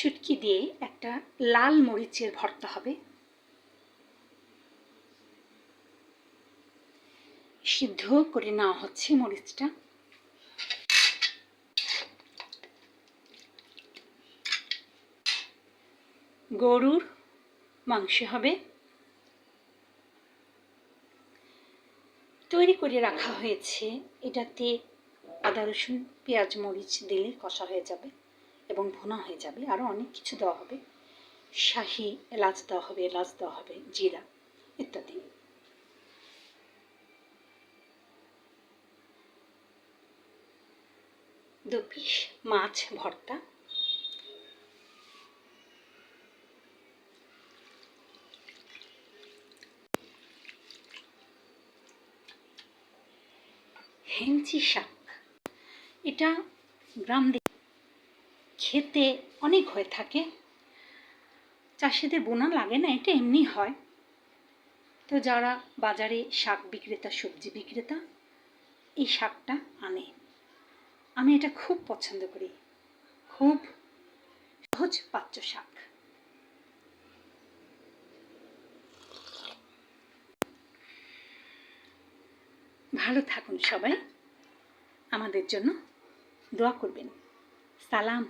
শুটকি দিয়ে একটা লাল মরিচের ভর্তা হবে। সিদ্ধ করে নেওয়া হচ্ছে মরিচটা। গরুর মাংস হবে। তৈরি করে রাখা হয়েছে। এটাতে আদা রসুন পেঁয়াজ মরিচ দিলে কষা হয়ে যাবে এবং ভুনা হয়ে যাবে। আরও অনেক কিছু দেওয়া হবে। শাহি এলাচ দেওয়া হবে, জিরা ইত্যাদি। 2 পিস মাছ ভর্তা। হেঞ্চি শাক, এটা গ্রাম দিকে খেতে অনেক হয়ে থাকে। চাষিদের বোনা লাগে না, এটা এমনি হয়। তো যারা বাজারে শাক বিক্রেতা, সবজি বিক্রেতা এই শাকটা আনে। আমি এটা খুব পছন্দ করি। খুব সহজ পাচ্য শাক। ভালো থাকুন সবাই, আমাদের জন্য দোয়া করবেন। সালাম।